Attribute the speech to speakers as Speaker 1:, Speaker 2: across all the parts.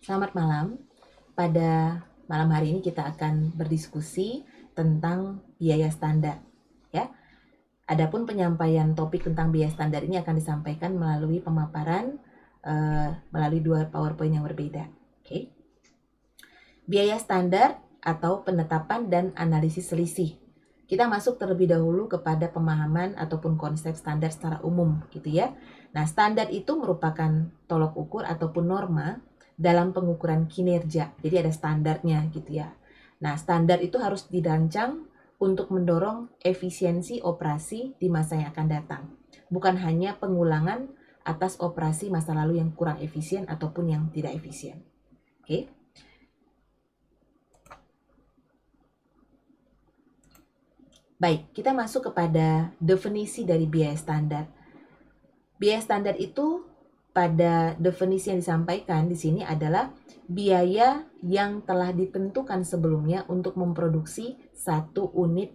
Speaker 1: Selamat malam. Pada malam hari ini kita akan berdiskusi tentang biaya standar, ya. Adapun penyampaian topik tentang biaya standar ini akan disampaikan melalui pemaparan melalui dua PowerPoint yang berbeda. Oke. Biaya standar atau penetapan dan analisis selisih. Kita masuk terlebih dahulu kepada pemahaman ataupun konsep standar secara umum, gitu ya. Nah, standar itu merupakan tolok ukur ataupun norma dalam pengukuran kinerja. Jadi ada standarnya, gitu ya. Nah, standar itu harus dirancang untuk mendorong efisiensi operasi di masa yang akan datang. Bukan hanya pengulangan atas operasi masa lalu yang kurang efisien ataupun yang tidak efisien. Oke. Baik, kita masuk kepada definisi dari biaya standar. Biaya standar itu pada definisi yang disampaikan di sini adalah biaya yang telah ditentukan sebelumnya untuk memproduksi satu unit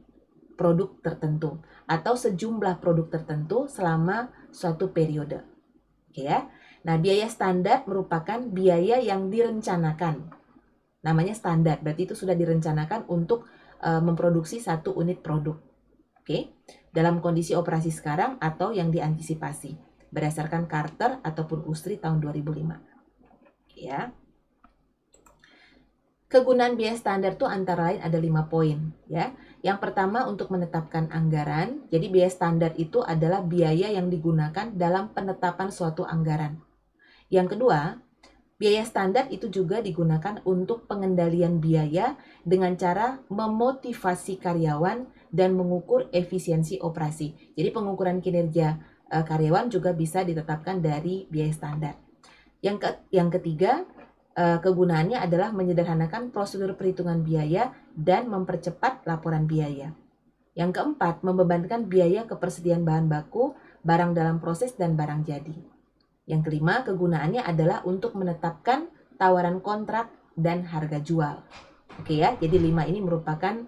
Speaker 1: produk tertentu atau sejumlah produk tertentu selama suatu periode. Oke ya. Nah, biaya standar merupakan biaya yang direncanakan. Namanya standar, berarti itu sudah direncanakan untuk memproduksi satu unit produk. Oke, dalam kondisi operasi sekarang atau yang diantisipasi berdasarkan Carter ataupun USTRI tahun 2005. Ya. Kegunaan biaya standar itu antara lain ada 5 poin, ya. Yang pertama untuk menetapkan anggaran. Jadi biaya standar itu adalah biaya yang digunakan dalam penetapan suatu anggaran. Yang kedua, biaya standar itu juga digunakan untuk pengendalian biaya dengan cara memotivasi karyawan dan mengukur efisiensi operasi. Jadi pengukuran kinerja karyawan juga bisa ditetapkan dari biaya standar. Yang ketiga, kegunaannya adalah menyederhanakan prosedur perhitungan biaya dan mempercepat laporan biaya. Yang keempat, membebankan biaya kepersediaan bahan baku, barang dalam proses, dan barang jadi. Yang kelima, kegunaannya adalah untuk menetapkan tawaran kontrak dan harga jual. Oke ya, jadi 5 ini merupakan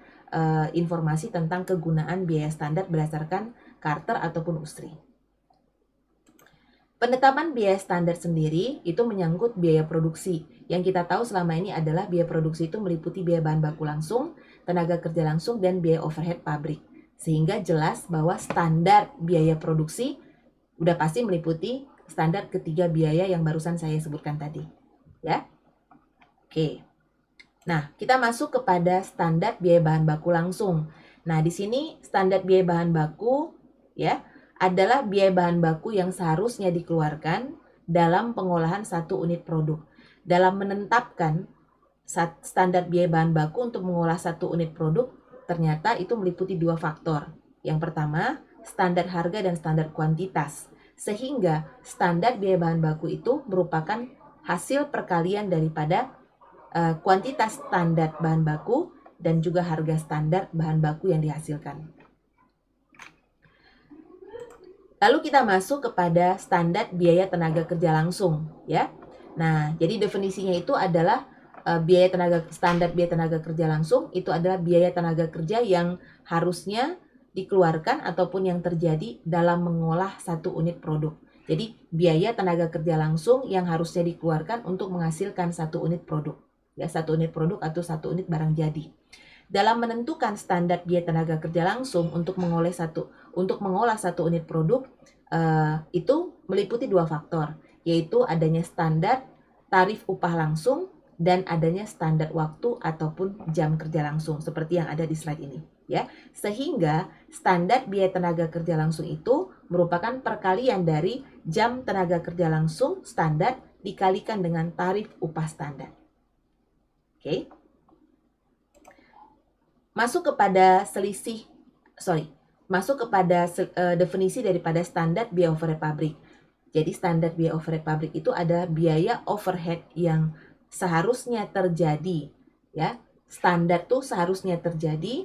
Speaker 1: informasi tentang kegunaan biaya standar berdasarkan Carter ataupun USTRI. Penetapan biaya standar sendiri itu menyangkut biaya produksi. Yang kita tahu selama ini adalah biaya produksi itu meliputi biaya bahan baku langsung, tenaga kerja langsung, dan biaya overhead pabrik. Sehingga jelas bahwa standar biaya produksi udah pasti meliputi standar ketiga biaya yang barusan saya sebutkan tadi, ya. Oke. Nah, kita masuk kepada standar biaya bahan baku langsung. Nah, di sini standar biaya bahan baku, ya, adalah biaya bahan baku yang seharusnya dikeluarkan dalam pengolahan satu unit produk. Dalam menetapkan standar biaya bahan baku untuk mengolah satu unit produk, ternyata itu meliputi dua faktor. Yang pertama, standar harga dan standar kuantitas. Sehingga standar biaya bahan baku itu merupakan hasil perkalian daripada kuantitas standar bahan baku dan juga harga standar bahan baku yang dihasilkan. Lalu kita masuk kepada standar biaya tenaga kerja langsung, ya. Nah, jadi definisinya itu adalah standar biaya tenaga kerja langsung itu adalah biaya tenaga kerja yang harusnya dikeluarkan ataupun yang terjadi dalam mengolah satu unit produk. Jadi biaya tenaga kerja langsung yang harusnya dikeluarkan untuk menghasilkan satu unit produk, ya, satu unit produk atau satu unit barang jadi. Dalam menentukan standar biaya tenaga kerja langsung untuk mengolah satu unit produk itu meliputi dua faktor, yaitu adanya standar tarif upah langsung dan adanya standar waktu ataupun jam kerja langsung seperti yang ada di slide ini, ya. Sehingga standar biaya tenaga kerja langsung itu merupakan perkalian dari jam tenaga kerja langsung standar dikalikan dengan tarif upah standar. Oke. Masuk kepada definisi daripada standar biaya overhead pabrik. Jadi standar biaya overhead pabrik itu adalah biaya overhead yang seharusnya terjadi, ya. Standar tuh seharusnya terjadi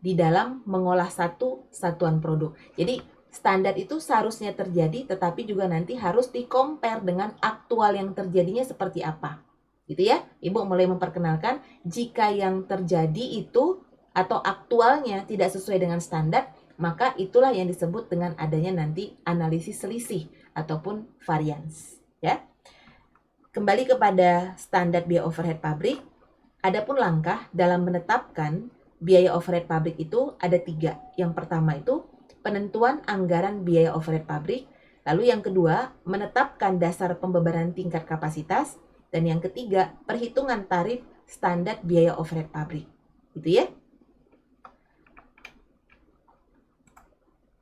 Speaker 1: di dalam mengolah satu satuan produk. Jadi standar itu seharusnya terjadi, tetapi juga nanti harus di-compare dengan aktual yang terjadinya seperti apa. Gitu ya. Ibu mulai memperkenalkan jika yang terjadi itu atau aktualnya tidak sesuai dengan standar, maka itulah yang disebut dengan adanya nanti analisis selisih ataupun variance, ya. kembali kepada standar biaya overhead pabrik, adapun langkah dalam menetapkan biaya overhead pabrik itu ada 3. Yang pertama itu penentuan anggaran biaya overhead pabrik, lalu yang kedua menetapkan dasar pembebanan tingkat kapasitas, dan yang ketiga perhitungan tarif standar biaya overhead pabrik. Gitu ya.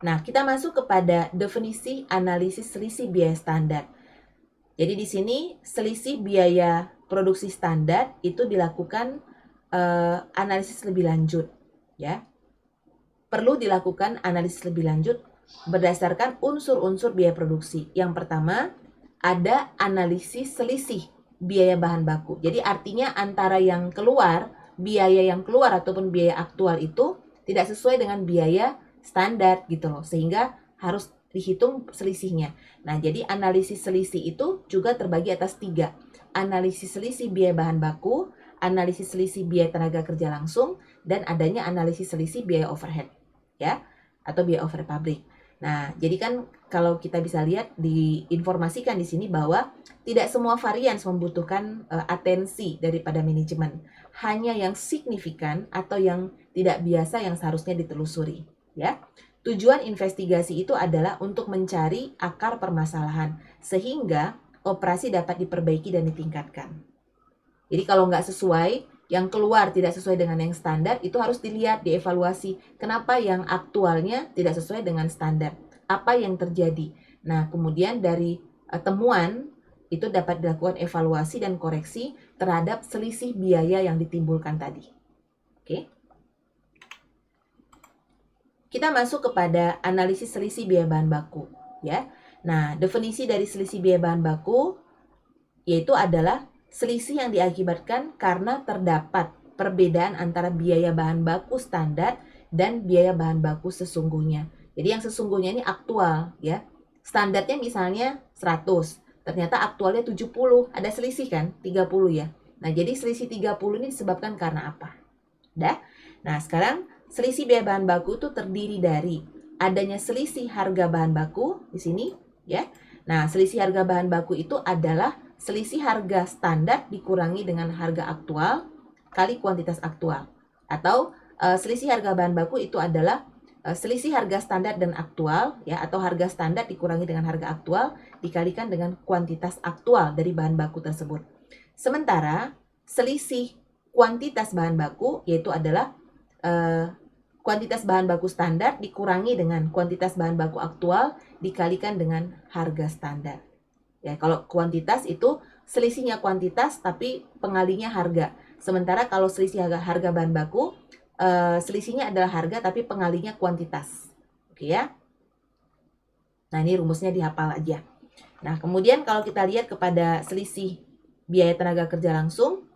Speaker 1: Nah, kita masuk kepada definisi analisis selisih biaya standar. Jadi di sini selisih biaya produksi standar itu dilakukan analisis lebih lanjut, ya. Perlu dilakukan analisis lebih lanjut berdasarkan unsur-unsur biaya produksi. Yang pertama, ada analisis selisih biaya bahan baku. Jadi artinya antara yang keluar, biaya yang keluar ataupun biaya aktual itu tidak sesuai dengan biaya standar gitu loh. Sehingga harus dihitung selisihnya. Nah, jadi analisis selisih itu juga terbagi atas 3. Analisis selisih biaya bahan baku, analisis selisih biaya tenaga kerja langsung, dan adanya analisis selisih biaya overhead, ya, atau biaya overhead pabrik. Nah, jadi kan kalau kita bisa lihat diinformasikan di sini bahwa tidak semua varian membutuhkan atensi daripada manajemen. Hanya yang signifikan atau yang tidak biasa yang seharusnya ditelusuri, ya. Tujuan investigasi itu adalah untuk mencari akar permasalahan sehingga operasi dapat diperbaiki dan ditingkatkan. Jadi kalau nggak sesuai, yang keluar tidak sesuai dengan yang standar, itu harus dilihat, dievaluasi. Kenapa yang aktualnya tidak sesuai dengan standar? Apa yang terjadi? Nah, kemudian dari temuan itu dapat dilakukan evaluasi dan koreksi terhadap selisih biaya yang ditimbulkan tadi. Oke. Kita masuk kepada analisis selisih biaya bahan baku, ya. Nah, definisi dari selisih biaya bahan baku yaitu adalah selisih yang diakibatkan karena terdapat perbedaan antara biaya bahan baku standar dan biaya bahan baku sesungguhnya. Jadi yang sesungguhnya ini aktual, ya. Standarnya misalnya 100, ternyata aktualnya 70, ada selisih kan? 30 ya. Nah, jadi selisih 30 ini disebabkan karena apa? Dah. Nah, sekarang selisih biaya bahan baku itu terdiri dari adanya selisih harga bahan baku di sini, ya. Nah, selisih harga bahan baku itu adalah selisih harga standar dikurangi dengan harga aktual kali kuantitas aktual. Atau selisih harga bahan baku itu adalah selisih harga standar dan aktual, ya, atau harga standar dikurangi dengan harga aktual dikalikan dengan kuantitas aktual dari bahan baku tersebut. Sementara selisih kuantitas bahan baku yaitu adalah kuantitas bahan baku standar dikurangi dengan kuantitas bahan baku aktual dikalikan dengan harga standar. Ya, kalau kuantitas itu selisihnya kuantitas tapi pengalinya harga. Sementara kalau selisih harga bahan baku selisihnya adalah harga tapi pengalinya kuantitas. Oke ya. Nah, ini rumusnya dihafal aja. Nah, kemudian kalau kita lihat kepada selisih biaya tenaga kerja langsung,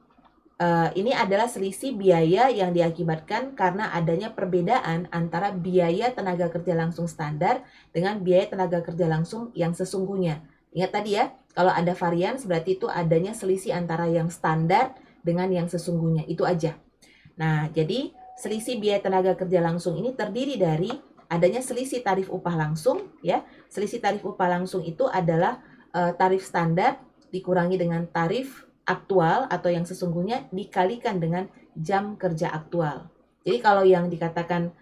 Speaker 1: ini adalah selisih biaya yang diakibatkan karena adanya perbedaan antara biaya tenaga kerja langsung standar dengan biaya tenaga kerja langsung yang sesungguhnya. Ingat tadi ya, kalau ada varian berarti itu adanya selisih antara yang standar dengan yang sesungguhnya, itu aja. Nah, jadi selisih biaya tenaga kerja langsung ini terdiri dari adanya selisih tarif upah langsung, ya. Selisih tarif upah langsung itu adalah tarif standar dikurangi dengan tarif aktual atau yang sesungguhnya dikalikan dengan jam kerja aktual. Jadi kalau yang dikatakan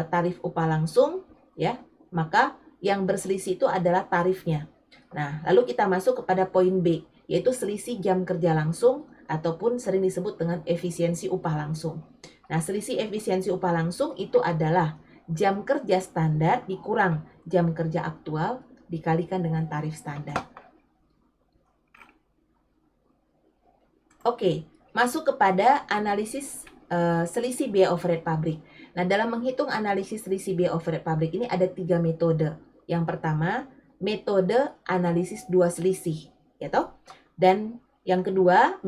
Speaker 1: tarif upah langsung, ya, maka yang berselisih itu adalah tarifnya. Nah, lalu kita masuk kepada poin B, yaitu selisih jam kerja langsung ataupun sering disebut dengan efisiensi upah langsung. Nah, selisih efisiensi upah langsung itu adalah jam kerja standar dikurang jam kerja aktual dikalikan dengan tarif standar. Oke, masuk kepada analisis selisih biaya overhead pabrik. Nah, dalam menghitung analisis selisih biaya overhead pabrik ini ada 3 metode. Yang pertama, metode analisis 2 selisih, ya toh? Dan yang kedua,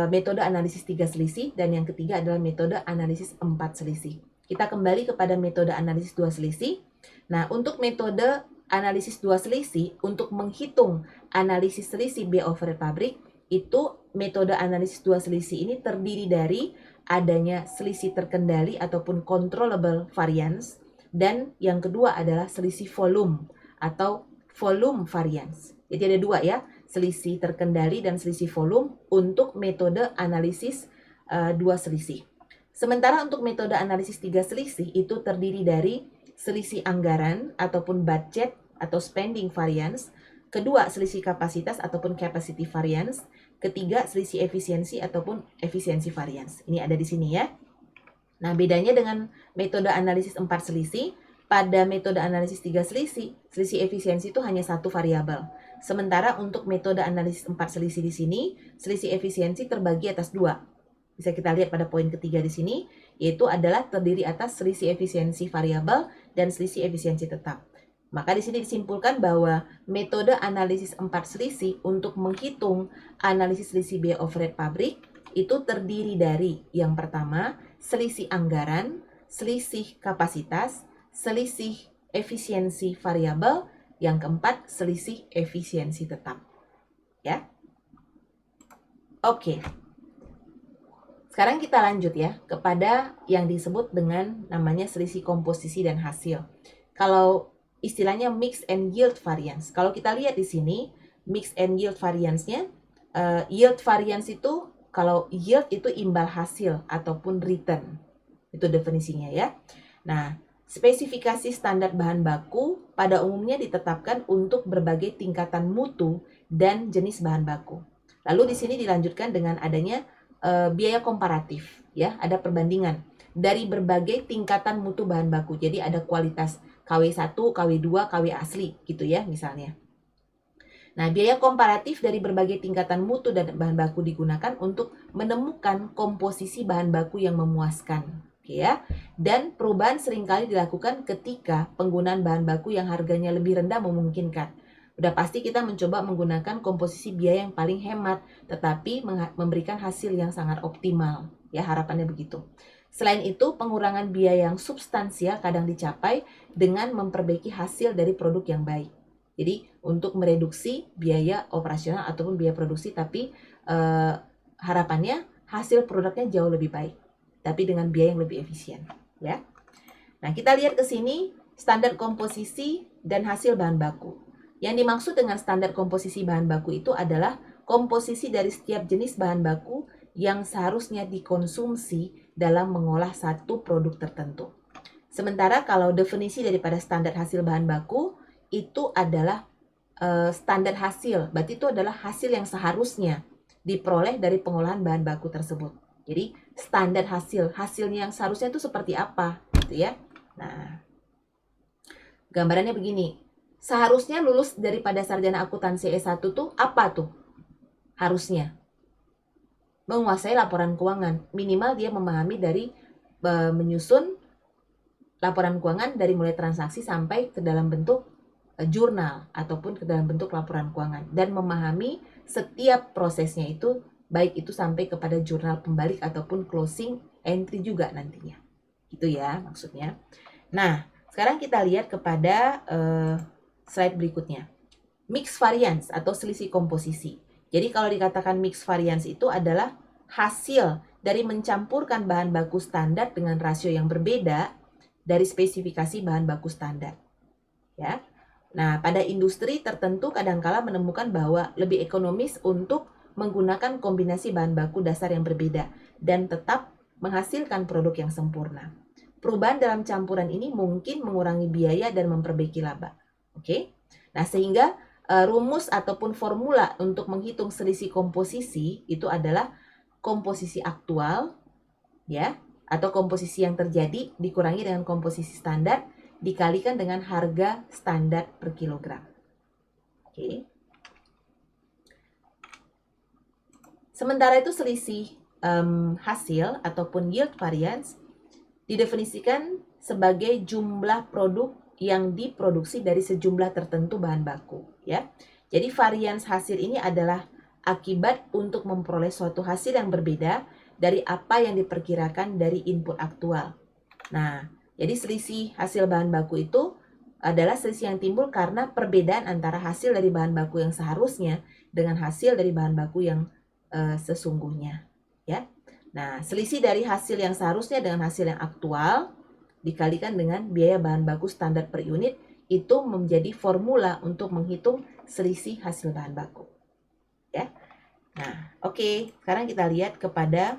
Speaker 1: metode analisis 3 selisih, dan yang ketiga adalah metode analisis 4 selisih. Kita kembali kepada metode analisis 2 selisih. Nah, untuk metode analisis 2 selisih, untuk menghitung analisis selisih biaya overhead pabrik, itu metode analisis 2 selisih ini terdiri dari adanya selisih terkendali ataupun controllable variance, dan yang kedua adalah selisih volume atau volume variance. Jadi ada 2 ya, selisih terkendali dan selisih volume untuk metode analisis 2 selisih. Sementara untuk metode analisis 3 selisih itu terdiri dari selisih anggaran ataupun budget atau spending variance, kedua selisih kapasitas ataupun capacity variance, ketiga selisih efisiensi ataupun efisiensi variance. Ini ada di sini ya. Nah, bedanya dengan metode analisis 4 selisih, pada metode analisis 3 selisih, selisih efisiensi itu hanya satu variabel. Sementara untuk metode analisis 4 selisih di sini, selisih efisiensi terbagi atas 2. Bisa kita lihat pada poin ketiga di sini, yaitu adalah terdiri atas selisih efisiensi variabel dan selisih efisiensi tetap. Maka di sini disimpulkan bahwa metode analisis 4 selisih untuk menghitung analisis selisih biaya overhead pabrik itu terdiri dari yang pertama, selisih anggaran, selisih kapasitas, selisih efisiensi variabel, yang keempat, selisih efisiensi tetap. Ya. Oke. Sekarang kita lanjut ya kepada yang disebut dengan namanya selisih komposisi dan hasil. Kalau istilahnya mix and yield variance. Kalau kita lihat di sini, mix and yield variance-nya, yield variance itu kalau yield itu imbal hasil ataupun return. Itu definisinya ya. Nah, spesifikasi standar bahan baku pada umumnya ditetapkan untuk berbagai tingkatan mutu dan jenis bahan baku. Lalu di sini dilanjutkan dengan adanya biaya komparatif, ya, ada perbandingan dari berbagai tingkatan mutu bahan baku. Jadi ada kualitas KW1, KW2, KW asli gitu ya misalnya. Nah, biaya komparatif dari berbagai tingkatan mutu dan bahan baku digunakan untuk menemukan komposisi bahan baku yang memuaskan. Oke ya. Dan perubahan seringkali dilakukan ketika penggunaan bahan baku yang harganya lebih rendah memungkinkan. Udah pasti kita mencoba menggunakan komposisi biaya yang paling hemat, tetapi memberikan hasil yang sangat optimal. Ya, harapannya begitu. Selain itu, pengurangan biaya yang substansial kadang dicapai dengan memperbaiki hasil dari produk yang baik. Jadi, untuk mereduksi biaya operasional ataupun biaya produksi, tapi harapannya hasil produknya jauh lebih baik, tapi dengan biaya yang lebih efisien. Ya. Nah, kita lihat ke sini, standar komposisi dan hasil bahan baku. Yang dimaksud dengan standar komposisi bahan baku itu adalah komposisi dari setiap jenis bahan baku yang seharusnya dikonsumsi dalam mengolah satu produk tertentu. Sementara kalau definisi daripada standar hasil bahan baku itu adalah standar hasil, berarti itu adalah hasil yang seharusnya diperoleh dari pengolahan bahan baku tersebut. Jadi standar hasilnya yang seharusnya itu seperti apa, gitu ya. Nah, gambarannya begini. Seharusnya lulus daripada sarjana akuntansi S1 tuh apa tuh? Harusnya menguasai laporan keuangan. Minimal dia memahami dari menyusun laporan keuangan dari mulai transaksi sampai ke dalam bentuk jurnal ataupun ke dalam bentuk laporan keuangan. Dan memahami setiap prosesnya itu, baik itu sampai kepada jurnal pembalik ataupun closing entry juga nantinya. Gitu ya maksudnya. Nah, sekarang kita lihat kepada slide berikutnya. Mix variance atau selisih komposisi. Jadi kalau dikatakan mix variance itu adalah hasil dari mencampurkan bahan baku standar dengan rasio yang berbeda dari spesifikasi bahan baku standar. Ya. Nah, pada industri tertentu kadangkala menemukan bahwa lebih ekonomis untuk menggunakan kombinasi bahan baku dasar yang berbeda dan tetap menghasilkan produk yang sempurna. Perubahan dalam campuran ini mungkin mengurangi biaya dan memperbaiki laba. Oke. Nah, sehingga rumus ataupun formula untuk menghitung selisih komposisi itu adalah komposisi aktual ya, atau komposisi yang terjadi dikurangi dengan komposisi standar dikalikan dengan harga standar per kilogram. Oke. Sementara itu selisih hasil ataupun yield variance didefinisikan sebagai jumlah produk yang diproduksi dari sejumlah tertentu bahan baku, ya. Jadi varians hasil ini adalah akibat untuk memperoleh suatu hasil yang berbeda dari apa yang diperkirakan dari input aktual. Nah, jadi selisih hasil bahan baku itu adalah selisih yang timbul karena perbedaan antara hasil dari bahan baku yang seharusnya dengan hasil dari bahan baku yang sesungguhnya, ya. Nah, selisih dari hasil yang seharusnya dengan hasil yang aktual dikalikan dengan biaya bahan baku standar per unit itu menjadi formula untuk menghitung selisih hasil bahan baku. ya. Nah, oke. Sekarang kita lihat kepada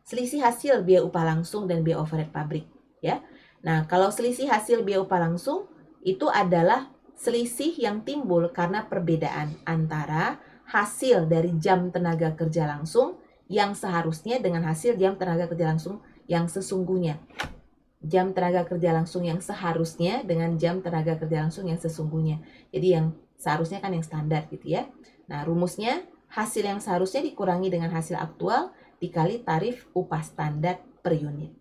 Speaker 1: selisih hasil biaya upah langsung dan biaya overhead pabrik, ya. Nah, kalau selisih hasil biaya upah langsung itu adalah selisih yang timbul karena perbedaan antara hasil dari jam tenaga kerja langsung yang seharusnya dengan hasil jam tenaga kerja langsung yang sesungguhnya. Jam tenaga kerja langsung yang seharusnya dengan jam tenaga kerja langsung yang sesungguhnya. Jadi yang seharusnya kan yang standar gitu ya. Nah, rumusnya hasil yang seharusnya dikurangi dengan hasil aktual dikali tarif upah standar per unit.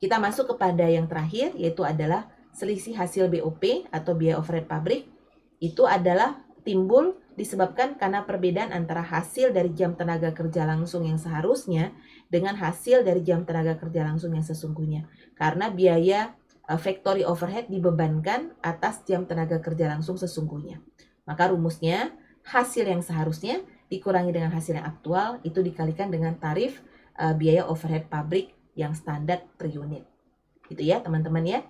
Speaker 1: Kita masuk kepada yang terakhir, yaitu adalah selisih hasil BOP atau biaya overhead pabrik. Itu adalah timbul disebabkan karena perbedaan antara hasil dari jam tenaga kerja langsung yang seharusnya dengan hasil dari jam tenaga kerja langsung yang sesungguhnya. Karena biaya factory overhead dibebankan atas jam tenaga kerja langsung sesungguhnya. Maka rumusnya hasil yang seharusnya dikurangi dengan hasil yang aktual itu dikalikan dengan tarif biaya overhead pabrik yang standar per unit. Gitu ya, teman-teman ya.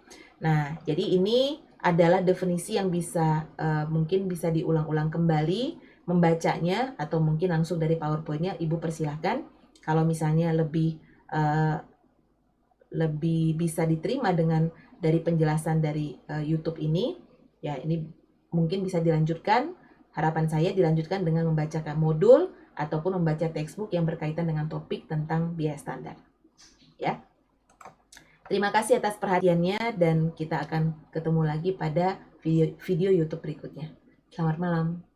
Speaker 1: Nah, jadi ini adalah definisi yang bisa mungkin bisa diulang-ulang kembali membacanya atau mungkin langsung dari PowerPoint-nya Ibu persilahkan. Kalau misalnya lebih bisa diterima dengan dari penjelasan dari YouTube ini, ya ini mungkin bisa dilanjutkan. Harapan saya dilanjutkan dengan membacakan modul ataupun membaca textbook yang berkaitan dengan topik tentang biaya standar. Ya. Terima kasih atas perhatiannya dan kita akan ketemu lagi pada video YouTube berikutnya. Selamat malam.